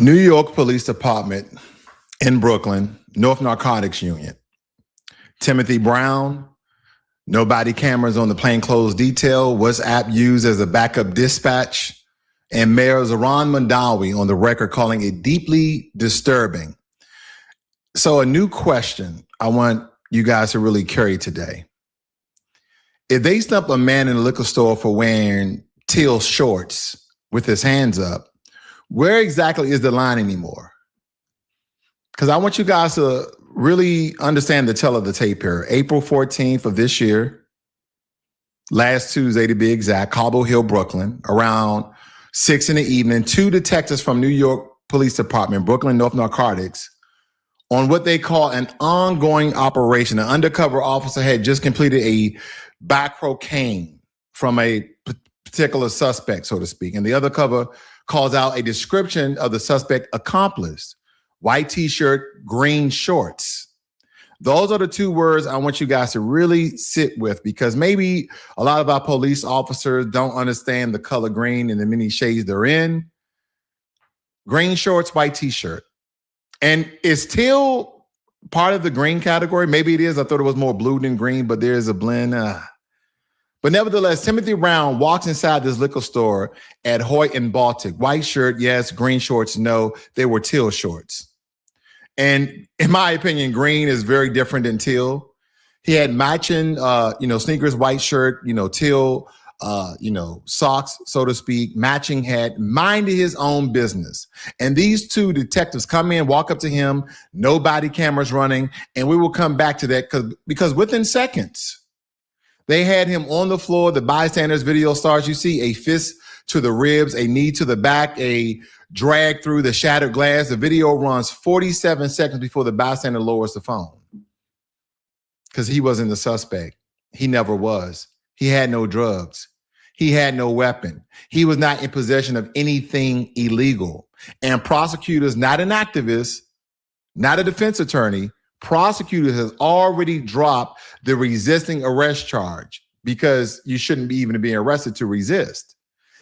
New York Police Department in Brooklyn, North Narcotics Unit. Timothy Brown, no body cameras on the plainclothes detail, WhatsApp used as a backup dispatch, and Mayor Zohran Mamdani on the record calling it deeply disturbing. So a new question I want you guys to really carry today. If they stump a man in a liquor store for wearing teal shorts with his hands up, where exactly is the line anymore? Because I want you guys to really understand the tell of the tape here. April 14th of this year, last Tuesday to be exact, Cobble Hill, Brooklyn, around 6 in the evening, 2 detectives from New York Police Department, Brooklyn North Narcotics, on what they call an ongoing operation. An undercover officer had just completed a back cocaine from a particular suspect, so to speak. And the undercover calls out a description of the suspect accomplice: white t-shirt, green shorts. Those are the 2 words I want you guys to really sit with, because maybe a lot of our police officers don't understand the color green and the many shades they're in. Green shorts, white t-shirt. And is teal part of the green category? Maybe it is. I thought it was more blue than green, but there is a blend. But nevertheless, Timothy Brown walks inside this liquor store at Hoyt and Baltic. White shirt, yes. Green shorts, no. They were teal shorts. And in my opinion, green is very different than teal. He had matching, sneakers, white shirt, teal, socks, so to speak, matching hat, minded his own business. And these 2 detectives come in, walk up to him, no body cameras running, and we will come back to that because within seconds, they had him on the floor. The bystanders video starts. You see a fist to the ribs, a knee to the back, a drag through the shattered glass. The video runs 47 seconds before the bystander lowers the phone, because he wasn't the suspect. He never was. He had no drugs. He had no weapon. He was not in possession of anything illegal. And prosecutors, not an activist, not a defense attorney, prosecutors has already dropped the resisting arrest charge, because you shouldn't be even being arrested to resist,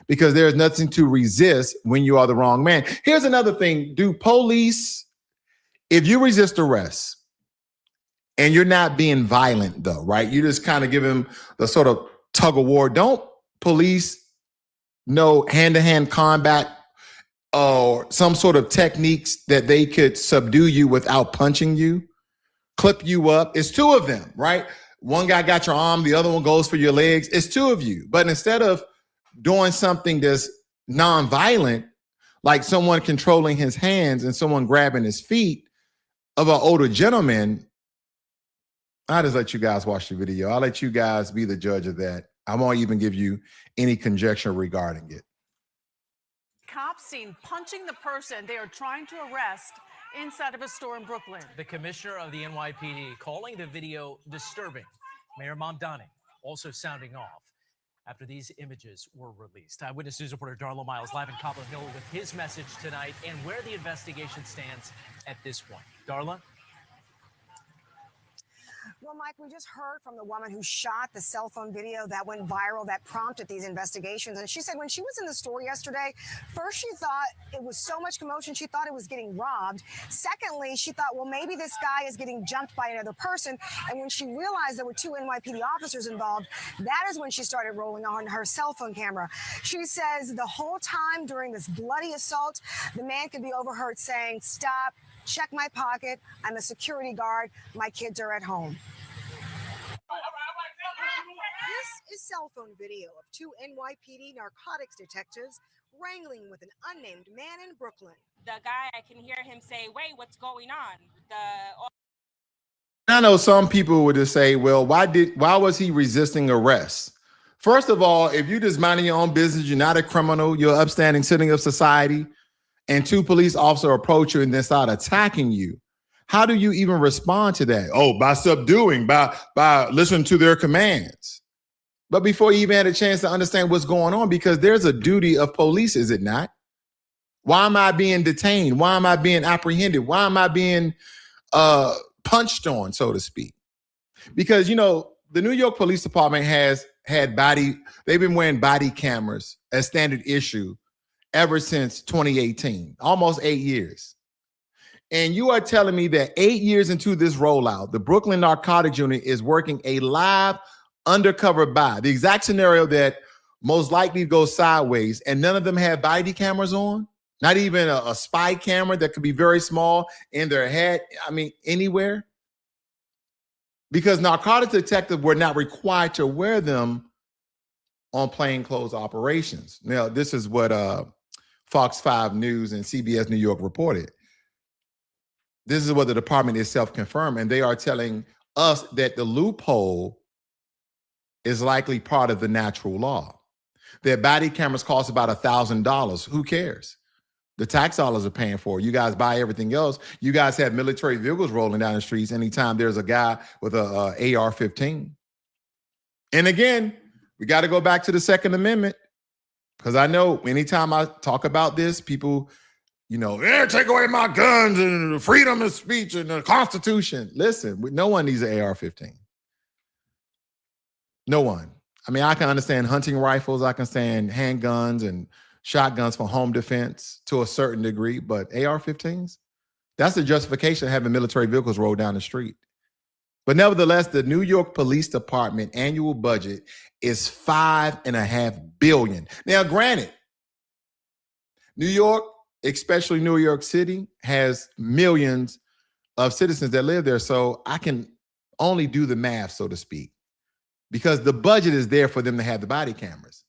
because there's nothing to resist when you are the wrong man. Here's another thing. Do police, if you resist arrest and you're not being violent though, right? You just kind of give him the sort of tug of war. Don't police know hand-to-hand combat or some sort of techniques that they could subdue you without punching you? Clip you up. It's 2 of them, right? One guy got your arm, the other one goes for your legs. It's 2 of you. But instead of doing something that's non-violent, like someone controlling his hands and someone grabbing his feet of an older gentleman, I'll just let you guys watch the video. I'll let you guys be the judge of that. I won't even give you any conjecture regarding it. Cops seen punching the person they are trying to arrest inside of a store in Brooklyn. The commissioner of the NYPD calling the video disturbing. Mayor Mamdani also sounding off after these images were released. Eyewitness News reporter Darla Miles live in Cobble Hill with his message tonight and where the investigation stands at this point. Darla? Well, Mike, we just heard from the woman who shot the cell phone video that went viral that prompted these investigations. And she said when she was in the store yesterday, first she thought it was so much commotion, she thought it was getting robbed. Secondly, she thought, well, maybe this guy is getting jumped by another person. And when she realized there were 2 NYPD officers involved, that is when she started rolling on her cell phone camera. She says the whole time during this bloody assault, the man could be overheard saying, "Stop, check my pocket. I'm a security guard. My kids are at home." This is cell phone video of 2 NYPD narcotics detectives wrangling with an unnamed man in Brooklyn. The guy, I can hear him say, "Wait, what's going on?" I know some people would just say, well, why was he resisting arrest? First of all, if you're just minding your own business, you're not a criminal, you're upstanding citizen of society, and 2 police officers approach you and then start attacking you, how do you even respond to that? Oh, by subduing, by listening to their commands. But before you even had a chance to understand what's going on, because there's a duty of police, is it not? Why am I being detained? Why am I being apprehended? Why am I being punched on, so to speak? Because, the New York Police Department has they've been wearing body cameras as standard issue ever since 2018, almost 8 years. And you are telling me that 8 years into this rollout, the Brooklyn Narcotics Unit is working a live undercover buy, the exact scenario that most likely goes sideways, and none of them have body cameras on? Not even a spy camera that could be very small in their head. I mean, anywhere. Because narcotics detectives were not required to wear them on plainclothes operations. Now, this is what Fox 5 News and CBS New York reported. This is what the department itself confirmed, and they are telling us that the loophole is likely part of the natural law. Their body cameras cost about $1,000. Who cares? The tax dollars are paying for it. You guys buy everything else. You guys have military vehicles rolling down the streets anytime there's a guy with a AR-15. And again, we got to go back to the Second Amendment, because I know anytime I talk about this, people, take away my guns and freedom of speech and the Constitution. Listen, no one needs an AR-15. No one. I mean, I can understand hunting rifles. I can understand handguns and shotguns for home defense to a certain degree, but AR-15s, that's the justification of having military vehicles roll down the street. But nevertheless, the New York Police Department annual budget is $5.5 billion. Now, granted, New York, especially New York City, has millions of citizens that live there. So I can only do the math, so to speak, because the budget is there for them to have the body cameras.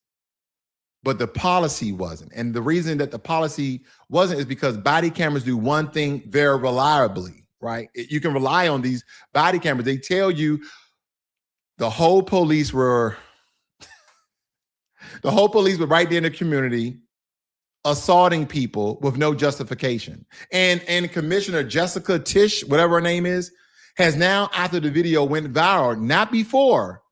But the policy wasn't. And the reason that the policy wasn't is because body cameras do one thing very reliably, right? You can rely on these body cameras. They tell you the whole police were right there in the community assaulting people with no justification. And Commissioner Jessica Tisch, whatever her name is, has now, after the video went viral, not before,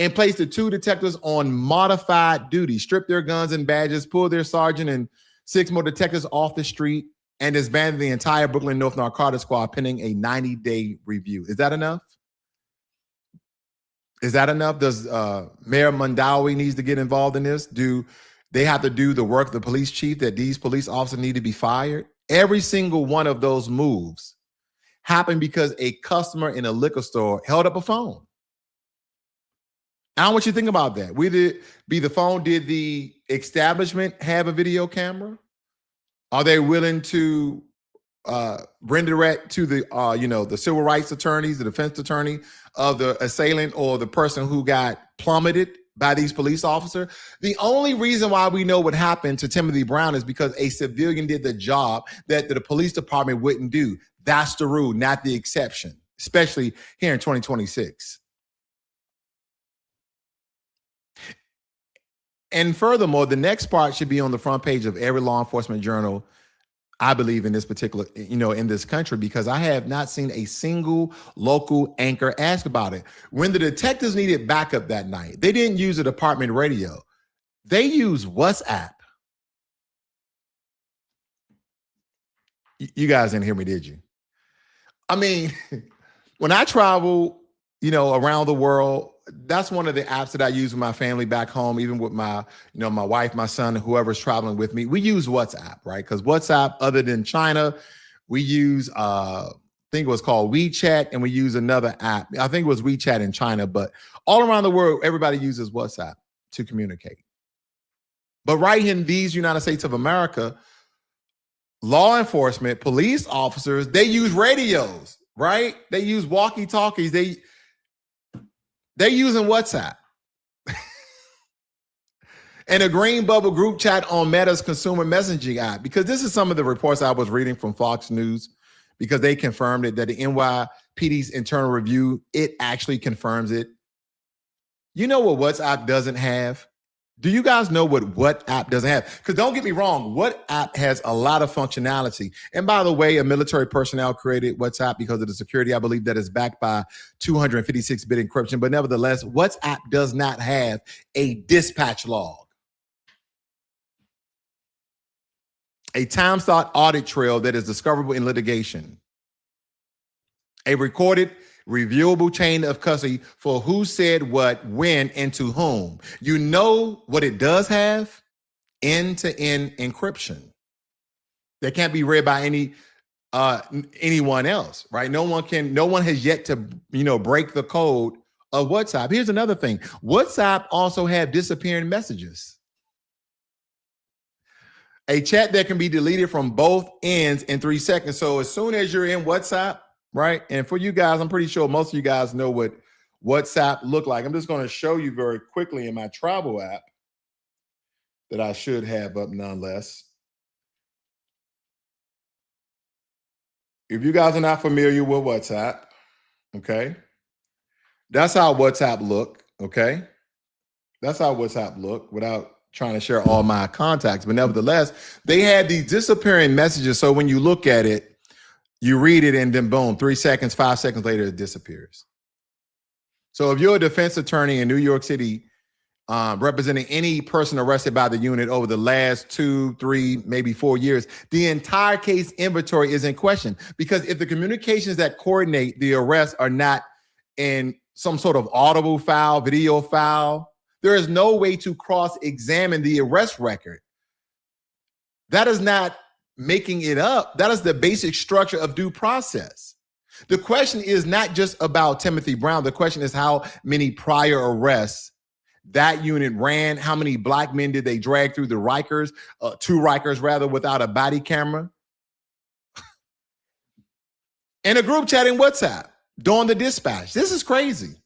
and placed the two detectives on modified duty, stripped their guns and badges, pulled their sergeant and 6 more detectives off the street, and disbanded the entire Brooklyn North Narcotics Squad pending a 90-day review. Is that enough? Is that enough? Does Mayor Mamdani needs to get involved in this? Do they have to do the work of the police chief that these police officers need to be fired? Every single one of those moves happened because a customer in a liquor store held up a phone. I want you to think about that. Did the establishment have a video camera? Are they willing to render it to the civil rights attorneys, the defense attorney of the assailant or the person who got plummeted by these police officers? The only reason why we know what happened to Timothy Brown is because a civilian did the job that the police department wouldn't do. That's the rule, not the exception, especially here in 2026. And furthermore, the next part should be on the front page of every law enforcement journal, I believe, in this particular, in this country, because I have not seen a single local anchor ask about it. When the detectives needed backup that night, they didn't use a department radio. They used WhatsApp. You guys didn't hear me, did you? I mean, when I travel, around the world, that's one of the apps that I use with my family back home, even with my, my wife, my son, whoever's traveling with me. We use WhatsApp, right? Because WhatsApp, other than China, we use, I think it was called WeChat, and we use another app. I think it was WeChat in China, but all around the world, everybody uses WhatsApp to communicate. But right in these United States of America, law enforcement, police officers, they use radios, right? They use walkie-talkies. They're using WhatsApp. And a green bubble group chat on Meta's consumer messaging app, because this is some of the reports I was reading from Fox News, because they confirmed it, that the NYPD's internal review, it actually confirms it. You know what WhatsApp doesn't have? Do you guys know what WhatsApp doesn't have? Because don't get me wrong, WhatsApp has a lot of functionality. And by the way, a military personnel created WhatsApp because of the security, I believe, that is backed by 256-bit encryption. But nevertheless, WhatsApp does not have a dispatch log, a time slot audit trail that is discoverable in litigation, a recorded reviewable chain of custody for who said what, when, and to whom. You know what it does have? end-to-end encryption that can't be read by anyone else, right? No one has yet to, break the code of WhatsApp. Here's another thing. WhatsApp also have disappearing messages. A chat that can be deleted from both ends in 3 seconds. So as soon as you're in WhatsApp, right? And for you guys, I'm pretty sure most of you guys know what WhatsApp look like. I'm just going to show you very quickly in my travel app that I should have up nonetheless. If you guys are not familiar with WhatsApp, okay, that's how WhatsApp look, okay? That's how WhatsApp look without trying to share all my contacts. But nevertheless, they had these disappearing messages. So when you look at it, you read it and then boom, 3 seconds, 5 seconds later, it disappears. So if you're a defense attorney in New York City, representing any person arrested by the unit over the last 2, 3, maybe 4 years, the entire case inventory is in question, because if the communications that coordinate the arrest are not in some sort of audible file, video file, there is no way to cross-examine the arrest record. That is not making it up. That is the basic structure of due process. The question is not just about Timothy Brown. The question is how many prior arrests that unit ran. How many black men did they drag through the Rikers, 2 Rikers rather, without a body camera? And a group chat in WhatsApp during the dispatch. This is crazy.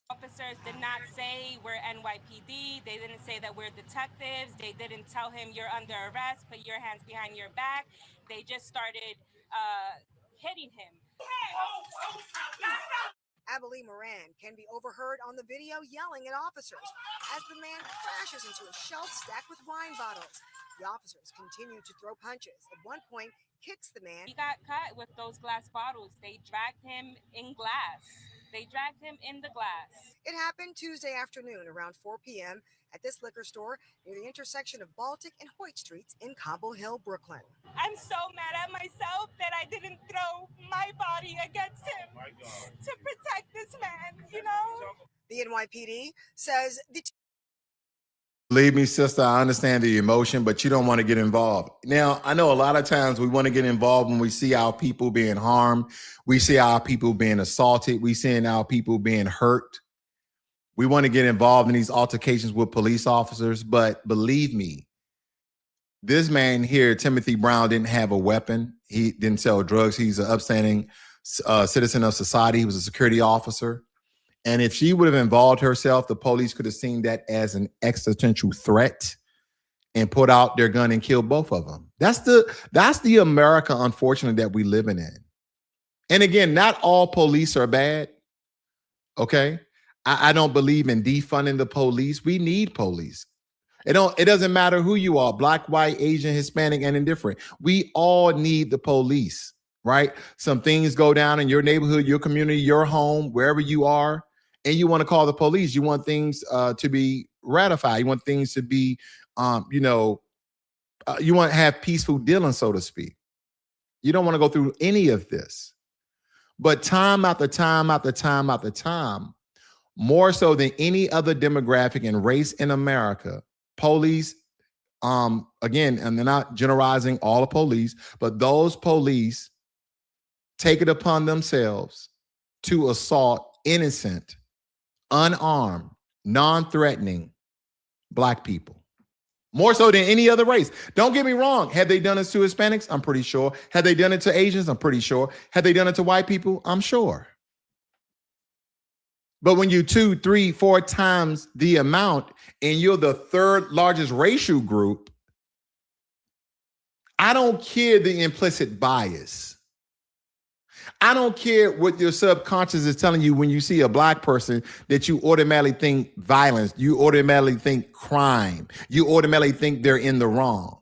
Officers did not say we're NYPD. They didn't say that we're detectives. They didn't tell him you're under arrest, put your hands behind your back. They just started hitting him. Abilene Moran can be overheard on the video yelling at officers as the man crashes into a shelf stacked with wine bottles. The officers continue to throw punches. At one point, kicks the man. He got caught with those glass bottles. They dragged him in glass. They dragged him in the glass. It happened Tuesday afternoon around 4 p.m. at this liquor store near the intersection of Baltic and Hoyt Streets in Cobble Hill, Brooklyn. I'm so mad at myself that I didn't throw my body against him to protect this man, The NYPD says the Believe me, sister, I understand the emotion, but you don't want to get involved. Now, I know a lot of times we want to get involved when we see our people being harmed. We see our people being assaulted. We see our people being hurt. We want to get involved in these altercations with police officers. But believe me, this man here, Timothy Brown, didn't have a weapon. He didn't sell drugs. He's an upstanding citizen of society. He was a security officer. And if she would have involved herself, the police could have seen that as an existential threat and put out their gun and killed both of them. That's the America, unfortunately, that we living in. And again, not all police are bad. Okay. I don't believe in defunding the police. We need police. It doesn't matter who you are, black, white, Asian, Hispanic, and indifferent. We all need the police, right? Some things go down in your neighborhood, your community, your home, wherever you are, and you want to call the police. You want things to be ratified. You want things to be, you want to have peaceful dealing, so to speak. You don't want to go through any of this. But time after time after time after time, more so than any other demographic and race in America, police, again, and they're not generalizing all the police, but those police take it upon themselves to assault innocent, unarmed, non-threatening black people. More so than any other race. Don't get me wrong. Have they done it to Hispanics? I'm pretty sure. Have they done it to Asians? I'm pretty sure. Have they done it to white people? I'm sure. But when you 2, 3, 4 times the amount and you're the 3rd largest racial group, I don't care the implicit bias. I don't care what your subconscious is telling you when you see a black person that you automatically think violence, you automatically think crime, you automatically think they're in the wrong.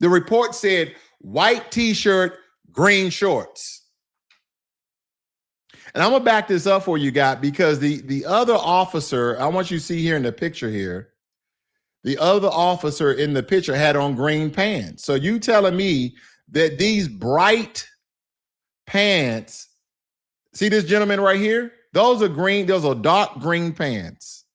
The report said white t-shirt, green shorts. And I'm going to back this up for you guys because the other officer, I want you to see here in the picture here, the other officer in the picture had on green pants. So you telling me that these bright pants, see this gentleman right here? Those are green, those are dark green pants.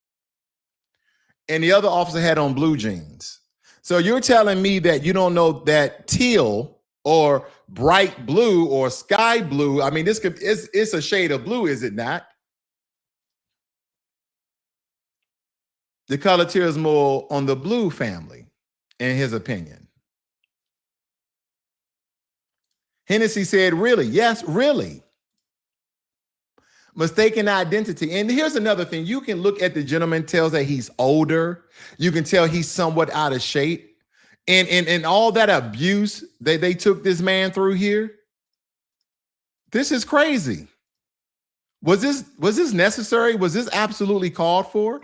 and the other officer had on blue jeans. So you're telling me that you don't know that teal or bright blue or sky blue, I mean, it's a shade of blue, is it not? The color tears more on the blue family, in his opinion. Hennessy said, really? Yes, really. Mistaken identity. And here's another thing. You can look at the gentleman, tells that he's older. You can tell he's somewhat out of shape. And all that abuse that they took this man through here. This is crazy. Was this necessary? Was this absolutely called for?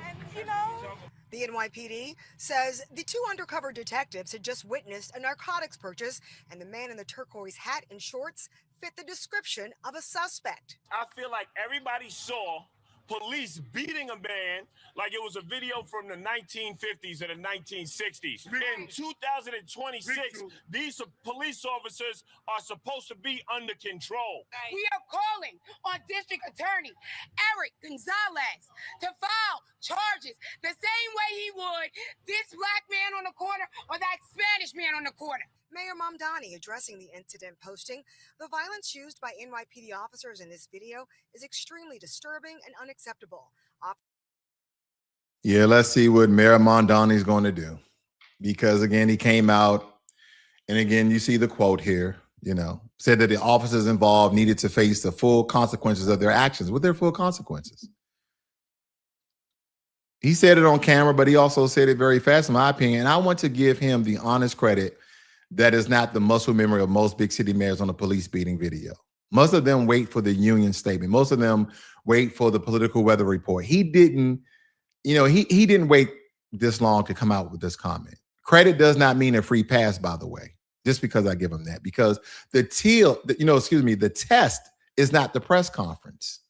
The NYPD says the two undercover detectives had just witnessed a narcotics purchase, and the man in the turquoise hat and shorts fit the description of a suspect. I feel like everybody saw police beating a man like it was a video from the 1950s or the 1960s. In 2026, these police officers are supposed to be under control. We are calling on District Attorney Eric Gonzalez to file charges the same way he would this black man on the corner or that Spanish man on the corner. Mayor Mamdani addressing the incident, posting, "The violence used by NYPD officers in this video is extremely disturbing and unacceptable." Yeah, let's see what Mayor Mamdani is going to do. Because again, he came out, and again, you see the quote here, said that the officers involved needed to face the full consequences of their actions. What are their full consequences? He said it on camera, but he also said it very fast, in my opinion. And I want to give him the honest credit that is not the muscle memory of most big city mayors on a police beating video. Most of them wait for the union statement. Most of them wait for the political weather report. He didn't, he didn't wait this long to come out with this comment. Credit does not mean a free pass, by the way, just because I give him that, because the test is not the press conference.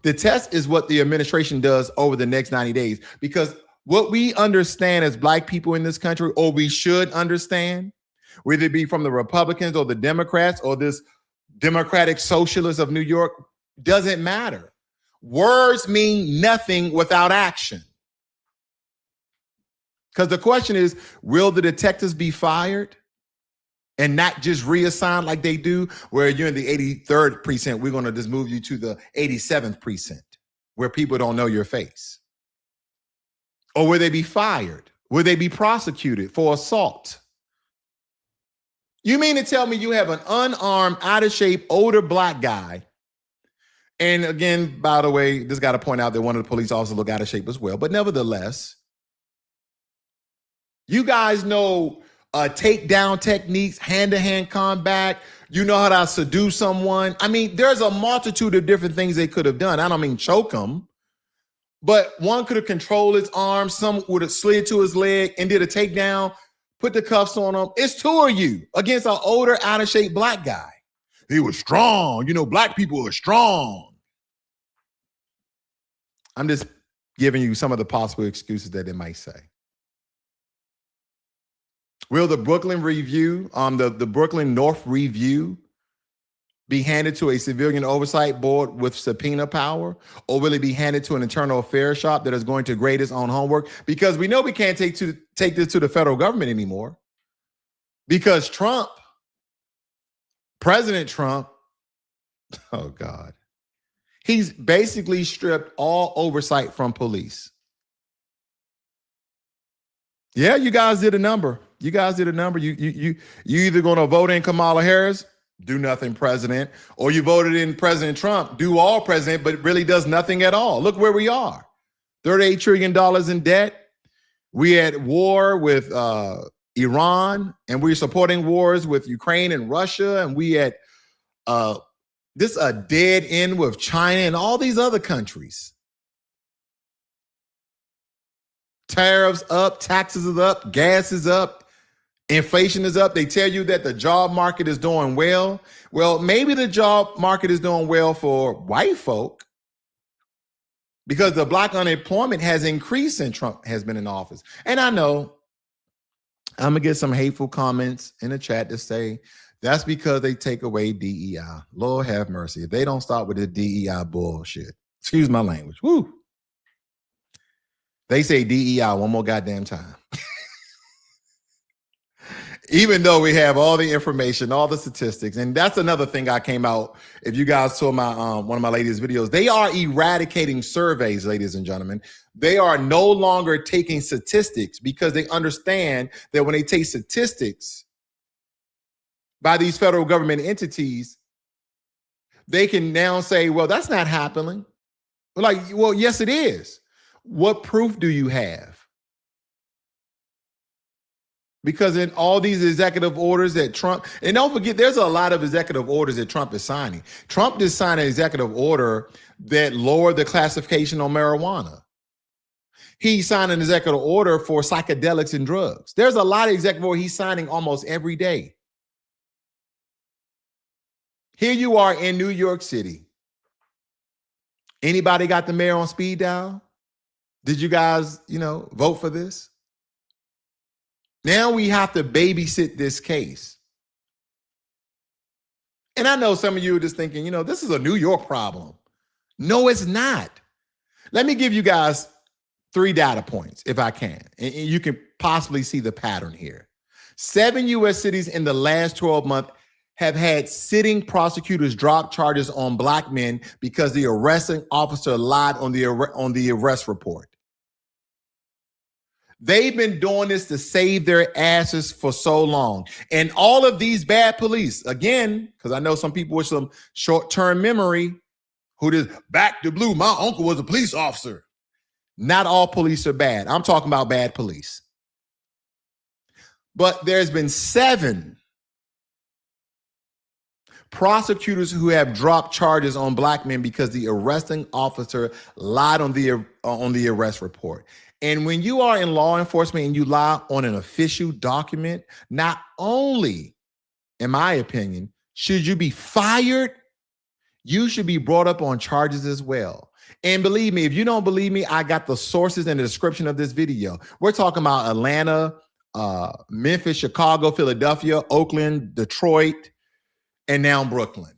The test is what the administration does over the next 90 days, because what we understand as black people in this country, or we should understand, whether it be from the Republicans or the Democrats or this Democratic Socialist of New York, doesn't matter. Words mean nothing without action. Because the question is, will the detectives be fired and not just reassigned like they do, where you're in the 83rd precinct, we're going to just move you to the 87th precinct where people don't know your face? Or will they be fired? Will they be prosecuted for assault? You mean to tell me you have an unarmed, out of shape, older black guy? And again, by the way, just got to point out that one of the police officers looked out of shape as well. But nevertheless, you guys know takedown techniques, hand-to-hand combat. You know how to seduce someone. I mean, there's a multitude of different things they could have done. I don't mean choke him, but one could have controlled his arm. Some would have slid to his leg and did a takedown. Put the cuffs on him. It's two of you against an older, out-of-shape black guy. He was strong. Black people are strong. I'm just giving you some of the possible excuses that they might say. Will the Brooklyn Review, the Brooklyn North Review, be handed to a civilian oversight board with subpoena power, or will it be handed to an internal affairs shop that is going to grade its own homework? Because we know we can't take this to the federal government anymore, because President Trump, oh God, he's basically stripped all oversight from police. Yeah, you guys did a number. You either going to vote in Kamala Harris, do nothing president, or you voted in President Trump, do all president, but really does nothing at all. Look where we are. $38 trillion in debt. We at war with Iran, and we're supporting wars with Ukraine and Russia, and we at this a dead end with China and all these other countries. Tariffs up, taxes is up, gas is up, inflation is up. They tell you that the job market is doing well. Well, maybe the job market is doing well for white folk, because the black unemployment has increased since Trump has been in office. And I know I'm going to get some hateful comments in the chat to say that's because they take away DEI. Lord have mercy. If they don't stop with the DEI bullshit, excuse my language. Woo. They say DEI one more goddamn time. Even though we have all the information, all the statistics, and that's another thing I came out. If you guys saw my one of my latest videos, they are eradicating surveys, ladies and gentlemen. They are no longer taking statistics because they understand that when they take statistics by these federal government entities, they can now say, well, that's not happening. We're like, well, yes, it is. What proof do you have? Because in all these executive orders that Trump, and don't forget, there's a lot of executive orders that Trump is signing. Trump just signed an executive order that lowered the classification on marijuana. He signed an executive order for psychedelics and drugs. There's a lot of executive orders he's signing almost every day. Here you are in New York City. Anybody got the mayor on speed dial? Did you guys, vote for this? Now we have to babysit this case. And I know some of you are just thinking, this is a New York problem. No, it's not. Let me give you guys 3 data points, if I can. And you can possibly see the pattern here. 7 U.S. cities in the last 12 months have had sitting prosecutors drop charges on black men because the arresting officer lied on the arrest report. They've been doing this to save their asses for so long. And all of these bad police, again, because I know some people with some short-term memory who just back to blue, my uncle was a police officer. Not all police are bad. I'm talking about bad police. But there's been 7 prosecutors who have dropped charges on black men because the arresting officer lied on the arrest report. And when you are in law enforcement and you lie on an official document, not only, in my opinion, should you be fired, you should be brought up on charges as well. And believe me, if you don't believe me, I got the sources in the description of this video. We're talking about Atlanta, Memphis, Chicago, Philadelphia, Oakland, Detroit, and now Brooklyn.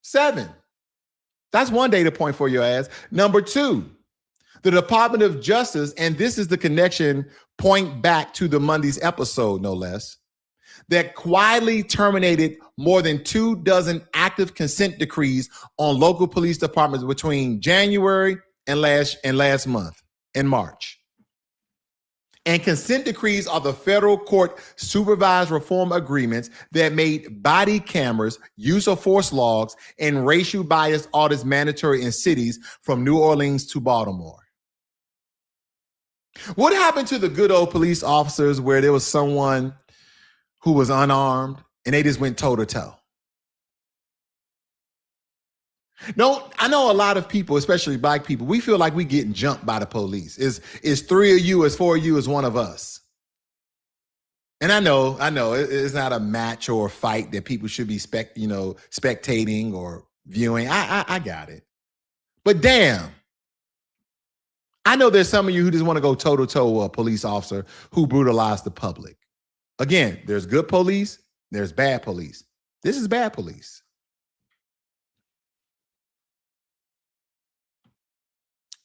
7. That's one data point for your ass. Number 2. The Department of Justice, and this is the connection point back to the Monday's episode, no less, that quietly terminated more than 24 active consent decrees on local police departments between January and last month, in March. And consent decrees are the federal court supervised reform agreements that made body cameras, use of force logs, and racial bias audits mandatory in cities from New Orleans to Baltimore. What happened to the good old police officers where there was someone who was unarmed and they just went toe to toe? No, I know a lot of people, especially black people, we feel like we getting jumped by the police. Is 3 of you, is 4 of you, is one of us. And I know it's not a match or a fight that people should be spectating or viewing. I got it. But damn. I know there's some of you who just want to go toe-to-toe with a police officer who brutalized the public. Again, there's good police, there's bad police. This is bad police.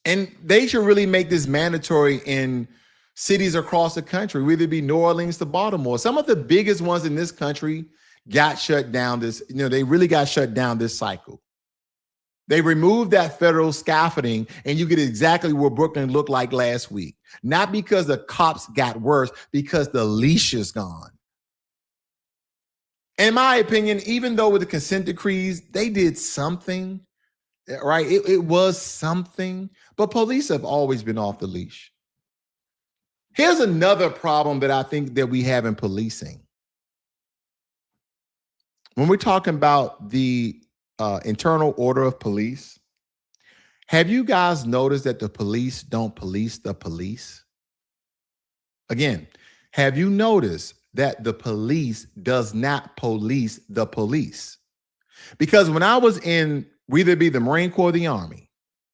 And they should really make this mandatory in cities across the country, whether it be New Orleans to Baltimore. Some of the biggest ones in this country got shut down they really got shut down this cycle. They removed that federal scaffolding and you get exactly what Brooklyn looked like last week. Not because the cops got worse, because the leash is gone. In my opinion, even though with the consent decrees, they did something, right? It was something, but police have always been off the leash. Here's another problem that I think that we have in policing. When we're talking about the internal order of police, have you guys noticed that the police don't police the police? Again, have you noticed that the police does not police the police? Because when I was in, whether it be the Marine Corps or the Army,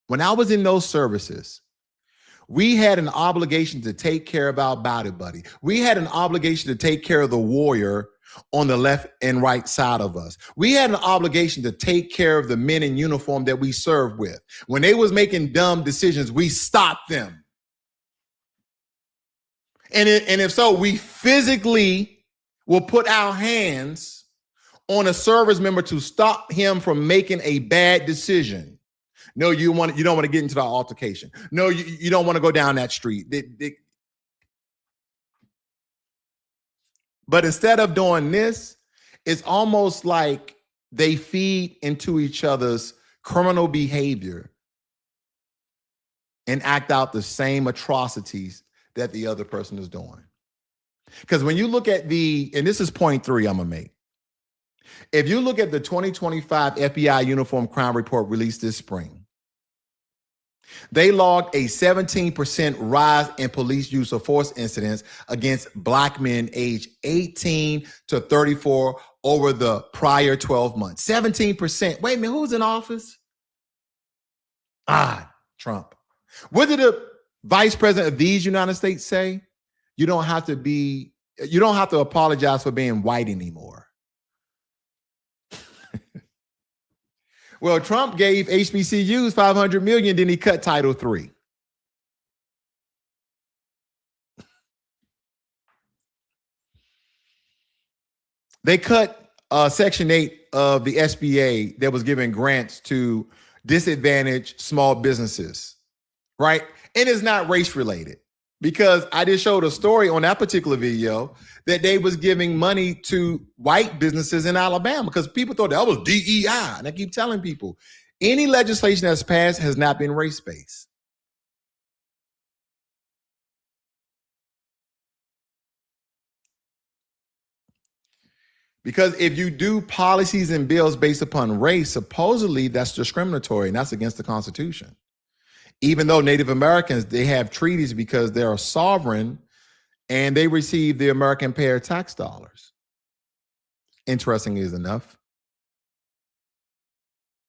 when I was in those services, we had an obligation to take care of our body buddy. We had an obligation to take care of the warrior on the left and right side of us. We had an obligation to take care of the men in uniform that we served with. When they was making dumb decisions, we stopped them. And if so, we physically will put our hands on a service member to stop him from making a bad decision. No, you don't want to get into the altercation. No, you don't want to go down that street. But instead of doing this, it's almost like they feed into each other's criminal behavior and act out the same atrocities that the other person is doing. Because when you look at and this is point 3 I'm going to make. If you look at the 2025 FBI Uniform Crime Report released this spring, they logged a 17% rise in police use of force incidents against Black men aged 18 to 34 over the prior 12 months. 17%. Wait a minute, who's in office? Trump. What did the vice president of these United States say? You don't have to apologize for being white anymore. Well, Trump gave HBCUs $500 million, then he cut Title III. They cut Section 8 of the SBA that was giving grants to disadvantaged small businesses, right? And it's not race related, because I just showed a story on that particular video that they was giving money to white businesses in Alabama because people thought that was DEI. And I keep telling people, any legislation that's passed has not been race-based. Because if you do policies and bills based upon race, supposedly that's discriminatory and that's against the Constitution. Even though Native Americans, they have treaties because they are sovereign and they receive the American payer tax dollars. Interesting is enough.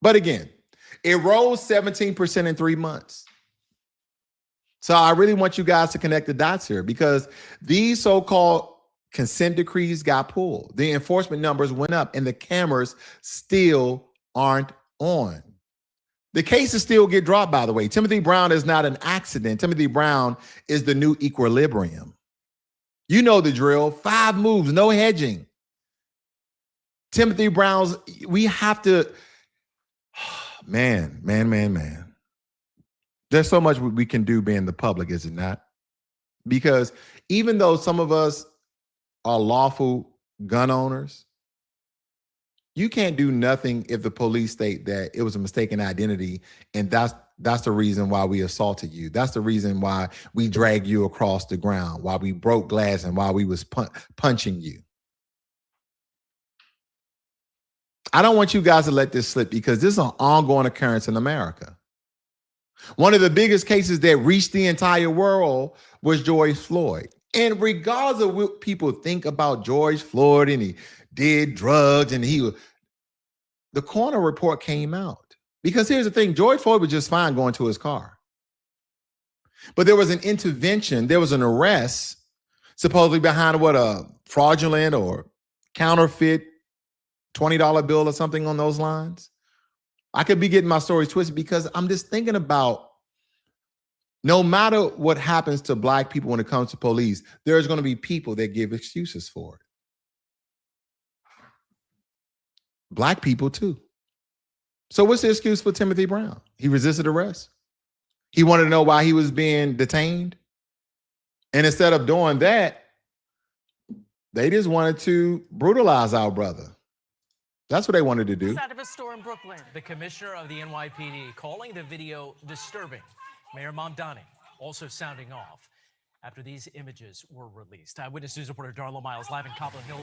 But again, it rose 17% in 3 months. So I really want you guys to connect the dots here, because these so-called consent decrees got pulled. The enforcement numbers went up and the cameras still aren't on. The cases still get dropped, by the way. Timothy Brown is not an accident. Timothy Brown is the new equilibrium. You know the drill. 5 moves, no hedging. Timothy Brown's, we have to, man. There's so much we can do being the public, is it not? Because even though some of us are lawful gun owners, you can't do nothing if the police state that it was a mistaken identity, and that's the reason why we assaulted you. That's the reason why we dragged you across the ground, why we broke glass, and why we was punching you. I don't want you guys to let this slip, because this is an ongoing occurrence in America. One of the biggest cases that reached the entire world was George Floyd. And regardless of what people think about George Floyd, and he did drugs, and the coroner report came out. Because here's the thing, George Floyd was just fine going to his car. But there was an intervention, there was an arrest, supposedly behind a fraudulent or counterfeit $20 bill or something on those lines. I could be getting my stories twisted, because I'm just thinking about, no matter what happens to Black people when it comes to police, there's going to be people that give excuses for it. Black people too. So what's the excuse for Timothy Brown? He resisted arrest. He wanted to know why he was being detained. And instead of doing that, they just wanted to brutalize our brother. That's what they wanted to do. Out of a store in Brooklyn. The commissioner of the NYPD calling the video disturbing. Mayor Mamdani also sounding off after these images were released. Eyewitness News reporter Darla Miles live in Cobble Hill.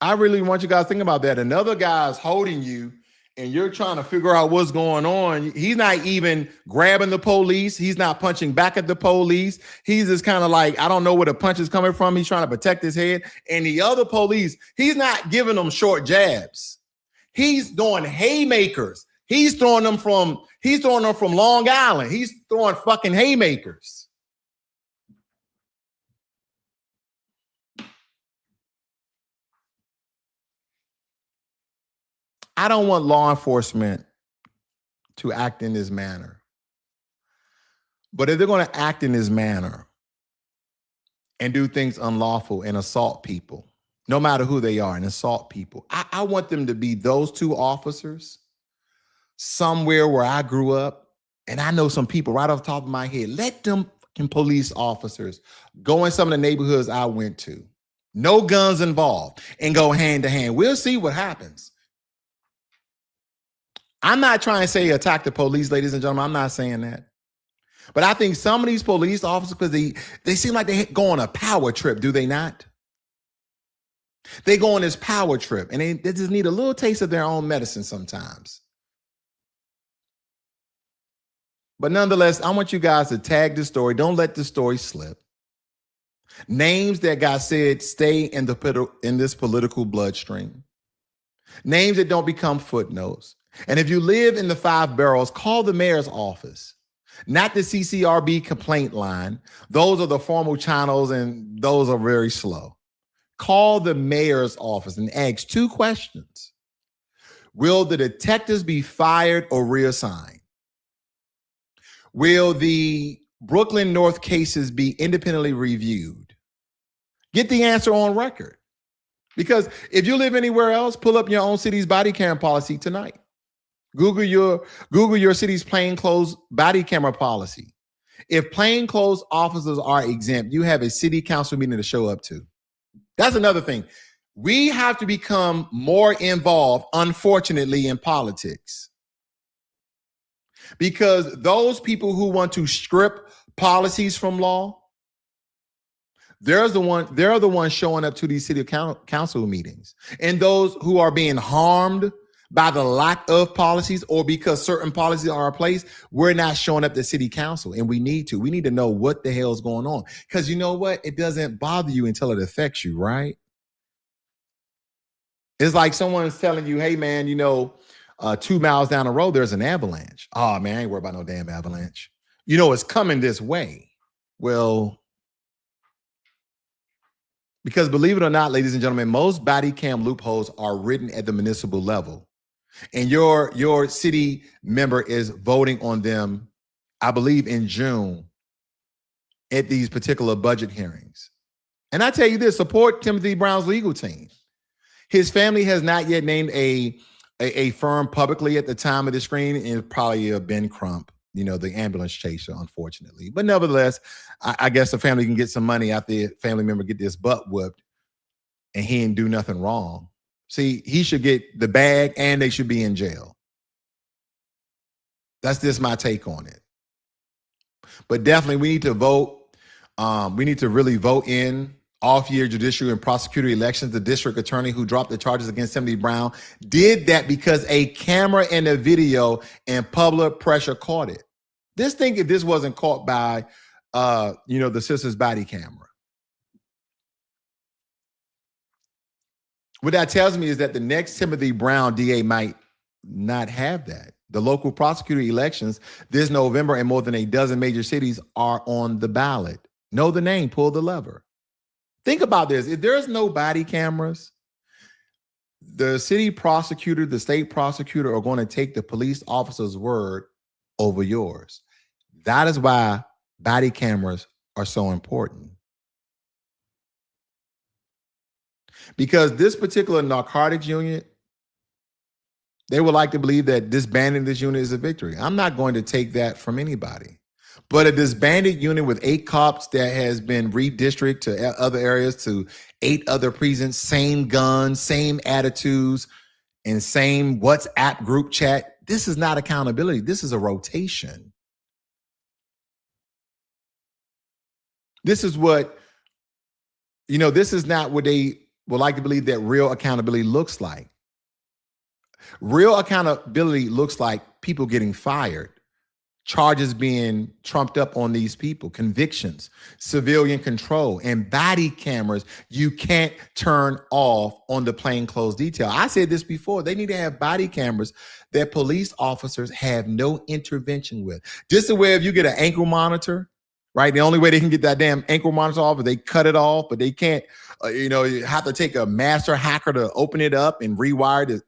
I really want you guys to think about that. Another guy's holding you and you're trying to figure out what's going on. He's not even grabbing the police. He's not punching back at the police. He's just kind of like, I don't know where the punch is coming from. He's trying to protect his head. And the other police, he's not giving them short jabs. He's doing haymakers. He's throwing them from Long Island. He's throwing fucking haymakers. I don't want law enforcement to act in this manner. But if they're going to act in this manner, and do things unlawful and assault people, no matter who they are, and assault people. I want them to be those two officers somewhere where I grew up. And I know some people right off the top of my head. Let them fucking police officers go in some of the neighborhoods I went to. No guns involved, and go hand to hand. We'll see what happens. I'm not trying to say attack the police, ladies and gentlemen. I'm not saying that. But I think some of these police officers, because they seem like they go on a power trip, do they not? They go on this power trip, and they just need a little taste of their own medicine sometimes. But nonetheless, I want you guys to tag the story. Don't let the story slip. Names that got said stay in this political bloodstream. Names that don't become footnotes. And if you live in the 5 boroughs, call the mayor's office, not the CCRB complaint line. Those are the formal channels, and those are very slow. Call the mayor's office and ask 2 questions. Will the detectives be fired or reassigned? Will the Brooklyn North cases be independently reviewed? Get the answer on record. Because if you live anywhere else, pull up your own city's body cam policy tonight. Google your city's plainclothes body camera policy. If plainclothes officers are exempt, you have a city council meeting to show up to. That's another thing. We have to become more involved, unfortunately, in politics. Because those people who want to strip policies from law, they're the ones showing up to these city council meetings. And those who are being harmed by the lack of policies, or because certain policies are in place, we're not showing up to city council, and we need to. We need to know what the hell is going on. Because you know what? It doesn't bother you until it affects you, right? It's like someone's telling you, hey, man, 2 miles down the road, there's an avalanche. Oh, man, I ain't worried about no damn avalanche. It's coming this way. Well, because believe it or not, ladies and gentlemen, most body cam loopholes are written at the municipal level. And your city member is voting on them, I believe, in June at these particular budget hearings. And I tell you this, support Timothy Brown's legal team. His family has not yet named a firm publicly at the time of the screen, and probably Ben Crump, the ambulance chaser, unfortunately. But nevertheless, I guess the family can get some money after the family member get this butt whooped and he didn't do nothing wrong. See, he should get the bag and they should be in jail. That's just my take on it. But definitely we need to vote. We need to really vote in off-year judicial and prosecutor elections. The district attorney who dropped the charges against Timothy Brown did that because a camera and a video and public pressure caught it. Just think if this wasn't caught by, the sister's body camera. What that tells me is that the next Timothy Brown DA might not have that. The local prosecutor elections this November in more than a dozen major cities are on the ballot. Know the name, pull the lever. Think about this. If there's no body cameras, the city prosecutor, the state prosecutor are going to take the police officer's word over yours. That is why body cameras are so important. Because this particular narcotics unit, they would like to believe that disbanding this unit is a victory. I'm not going to take that from anybody. But a disbanded unit with 8 cops that has been redistricted to other areas, to 8 other precincts, same guns, same attitudes, and same WhatsApp group chat. This is not accountability. This is a rotation. This is what, this is not what they would like to believe that real accountability looks like. Real accountability looks like people getting fired, charges being trumped up on these people, convictions, civilian control, and body cameras you can't turn off on the plainclothes detail. I said this before. They need to have body cameras that police officers have no intervention with. Just the way if you get an ankle monitor, right? The only way they can get that damn ankle monitor off is they cut it off, but they can't, you have to take a master hacker to open it up and rewire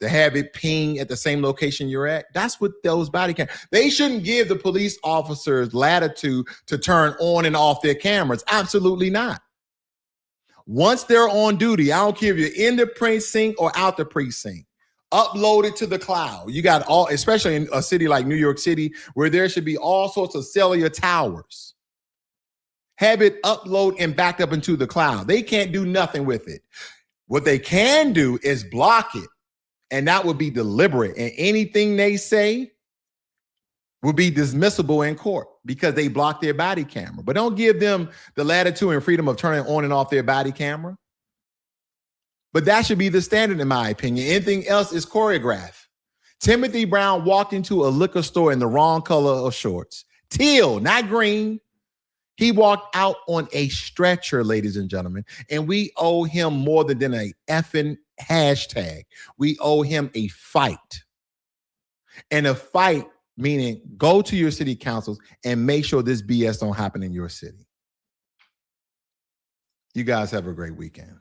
to have it ping at the same location you're at. That's what those body cameras. They shouldn't give the police officers latitude to turn on and off their cameras. Absolutely not. Once they're on duty, I don't care if you're in the precinct or out the precinct, upload it to the cloud. You got all, especially in a city like New York City, where there should be all sorts of cellular towers. Have it upload and backed up into the cloud. They can't do nothing with it. What they can do is block it. And that would be deliberate. And anything they say would be dismissible in court because they block their body camera. But don't give them the latitude and freedom of turning on and off their body camera. But that should be the standard, in my opinion. Anything else is choreographed. Timothy Brown walked into a liquor store in the wrong color of shorts. Teal, not green. He walked out on a stretcher, ladies and gentlemen, and we owe him more than a effing hashtag. We owe him a fight. And a fight meaning go to your city councils and make sure this BS don't happen in your city. You guys have a great weekend.